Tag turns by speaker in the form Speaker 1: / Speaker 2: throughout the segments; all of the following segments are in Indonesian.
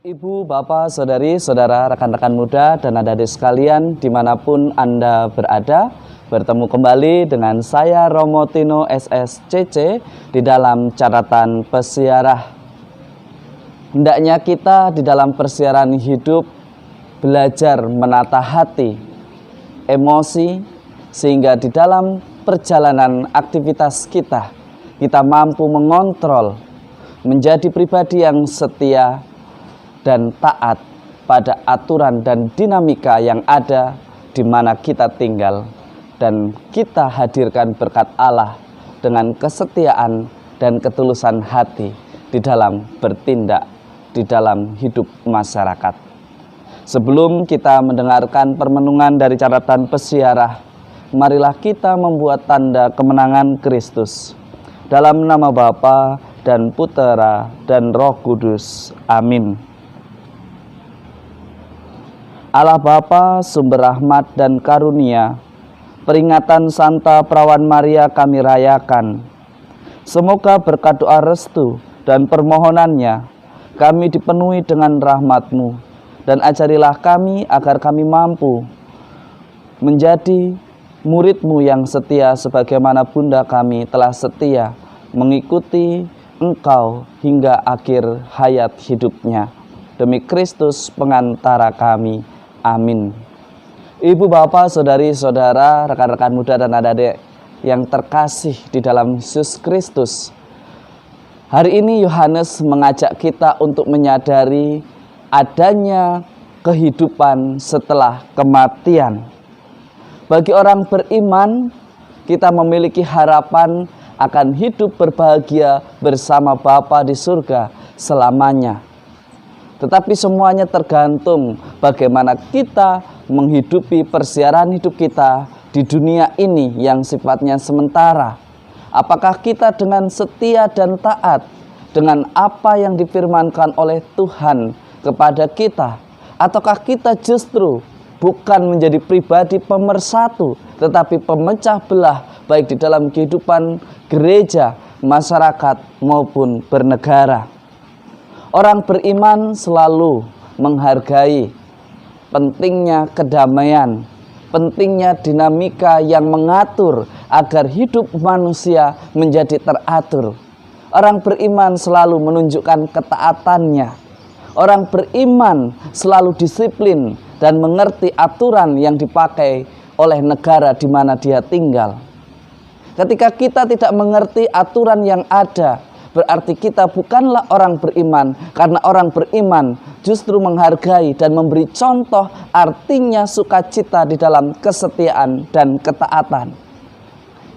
Speaker 1: Ibu, Bapak, Saudari, Saudara, rekan-rekan muda, dan adik-adik sekalian dimanapun Anda berada, bertemu kembali dengan saya Romo Tino SSCC di dalam catatan pesiarah. Hendaknya kita di dalam persiaran hidup belajar menata hati, emosi, sehingga di dalam perjalanan aktivitas kita mampu mengontrol, menjadi pribadi yang setia dan taat pada aturan dan dinamika yang ada di mana kita tinggal, dan kita hadirkan berkat Allah dengan kesetiaan dan ketulusan hati di dalam bertindak di dalam hidup masyarakat. Sebelum kita mendengarkan permenungan dari catatan pesiarah, marilah kita membuat tanda kemenangan Kristus. Dalam nama Bapa dan Putera dan Roh Kudus. Amin. Allah Bapa, sumber rahmat dan karunia, peringatan Santa Perawan Maria kami rayakan. Semoga berkat doa restu dan permohonannya, kami dipenuhi dengan rahmat-Mu, dan ajarilah kami agar kami mampu menjadi murid-Mu yang setia, sebagaimana Bunda kami telah setia mengikuti Engkau hingga akhir hayat hidupnya. Demi Kristus pengantara kami. Amin. Ibu, Bapak, Saudari, Saudara, rekan-rekan muda dan adik-adik yang terkasih di dalam Yesus Kristus, hari ini Yohanes mengajak kita untuk menyadari adanya kehidupan setelah kematian. Bagi orang beriman, kita memiliki harapan akan hidup berbahagia bersama Bapa di surga selamanya. Tetapi semuanya tergantung bagaimana kita menghidupi persiaran hidup kita di dunia ini yang sifatnya sementara. Apakah kita dengan setia dan taat dengan apa yang difirmankan oleh Tuhan kepada kita? Ataukah kita justru bukan menjadi pribadi pemersatu, tetapi pemecah belah, baik di dalam kehidupan gereja, masyarakat, maupun bernegara? Orang beriman selalu menghargai pentingnya kedamaian, pentingnya dinamika yang mengatur agar hidup manusia menjadi teratur. Orang beriman selalu menunjukkan ketaatannya. Orang beriman selalu disiplin dan mengerti aturan yang dipakai oleh negara di mana dia tinggal. Ketika kita tidak mengerti aturan yang ada, berarti kita bukanlah orang beriman, karena orang beriman justru menghargai dan memberi contoh, artinya sukacita di dalam kesetiaan dan ketaatan.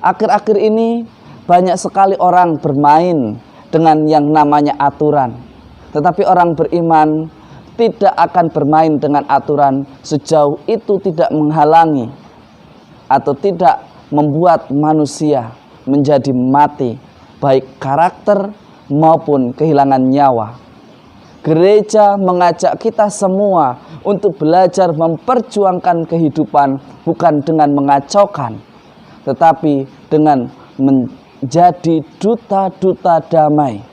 Speaker 1: Akhir-akhir ini banyak sekali orang bermain dengan yang namanya aturan, tetapi orang beriman tidak akan bermain dengan aturan sejauh itu tidak menghalangi atau tidak membuat manusia menjadi mati, baik karakter maupun kehilangan nyawa. Gereja mengajak kita semua untuk belajar memperjuangkan kehidupan bukan dengan mengacaukan, tetapi dengan menjadi duta-duta damai.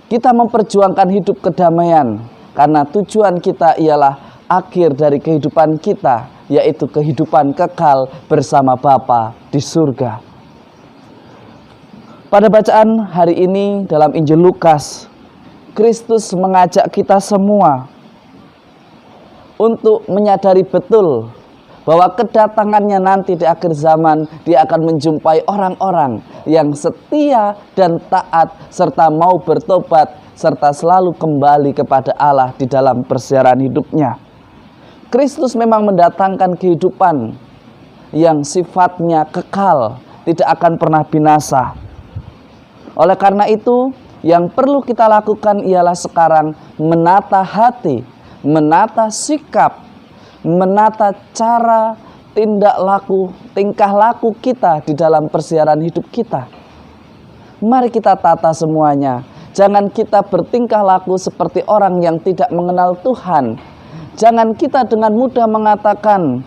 Speaker 1: Kita memperjuangkan hidup kedamaian karena tujuan kita ialah akhir dari kehidupan kita, yaitu kehidupan kekal bersama Bapa di surga. Pada bacaan hari ini dalam Injil Lukas, Kristus mengajak kita semua untuk menyadari betul bahwa kedatangannya nanti di akhir zaman, dia akan menjumpai orang-orang yang setia dan taat, serta mau bertobat, serta selalu kembali kepada Allah di dalam persiaran hidupnya. Kristus memang mendatangkan kehidupan yang sifatnya kekal, tidak akan pernah binasa. Oleh karena itu, yang perlu kita lakukan ialah sekarang menata hati, menata sikap, menata cara tingkah laku kita di dalam persiaran hidup kita. Mari kita tata semuanya. Jangan kita bertingkah laku seperti orang yang tidak mengenal Tuhan. Jangan kita dengan mudah mengatakan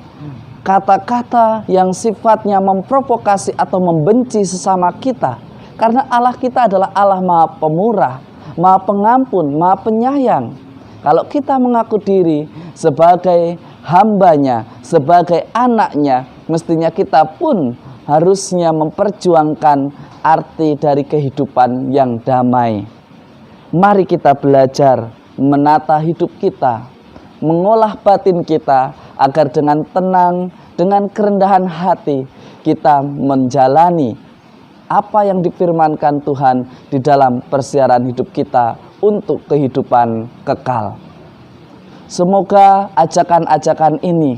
Speaker 1: kata-kata yang sifatnya memprovokasi atau membenci sesama kita. Karena Allah kita adalah Allah Maha Pemurah, Maha Pengampun, Maha Penyayang. Kalau kita mengaku diri sebagai hambanya, sebagai anaknya, mestinya kita pun harusnya memperjuangkan arti dari kehidupan yang damai. Mari kita belajar menata hidup kita, mengolah batin kita, agar dengan tenang, dengan kerendahan hati, kita menjalani apa yang difirmankan Tuhan di dalam persiaran hidup kita untuk kehidupan kekal. Semoga ajakan-ajakan ini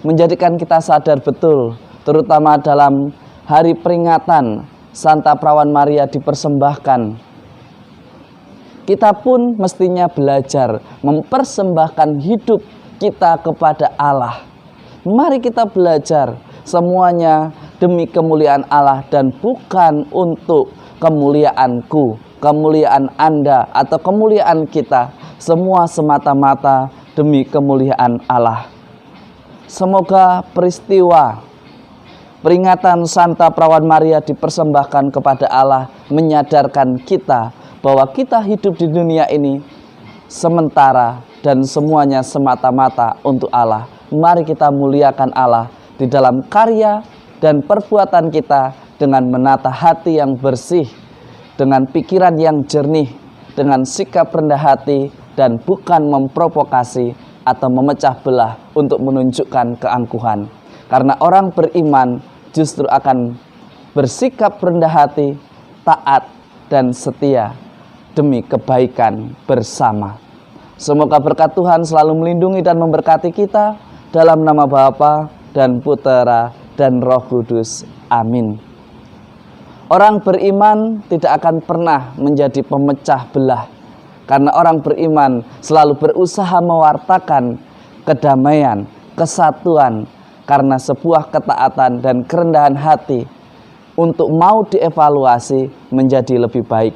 Speaker 1: menjadikan kita sadar betul, terutama dalam hari peringatan Santa Perawan Maria dipersembahkan. Kita pun mestinya belajar mempersembahkan hidup kita kepada Allah. Mari kita belajar semuanya demi kemuliaan Allah dan bukan untuk kemuliaanku, kemuliaan Anda, atau kemuliaan kita. Semua semata-mata demi kemuliaan Allah. Semoga peristiwa peringatan Santa Perawan Maria dipersembahkan kepada Allah menyadarkan kita bahwa kita hidup di dunia ini sementara dan semuanya semata-mata untuk Allah. Mari kita muliakan Allah di dalam karya dan perbuatan kita dengan menata hati yang bersih, dengan pikiran yang jernih, dengan sikap rendah hati dan bukan memprovokasi atau memecah belah untuk menunjukkan keangkuhan. Karena orang beriman justru akan bersikap rendah hati, taat dan setia demi kebaikan bersama. Semoga berkat Tuhan selalu melindungi dan memberkati kita dalam nama Bapa dan Putera dan Roh Kudus. Amin. Orang beriman tidak akan pernah menjadi pemecah belah, karena orang beriman selalu berusaha mewartakan kedamaian, kesatuan, karena sebuah ketaatan dan kerendahan hati untuk mau dievaluasi menjadi lebih baik.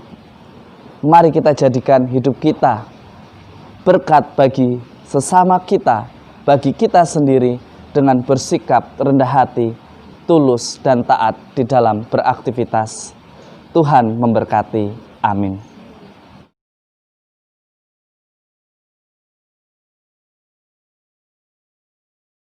Speaker 1: Mari kita jadikan hidup kita berkat bagi sesama kita, bagi kita sendiri, dengan bersikap rendah hati, tulus dan taat di dalam beraktivitas. Tuhan memberkati. Amin.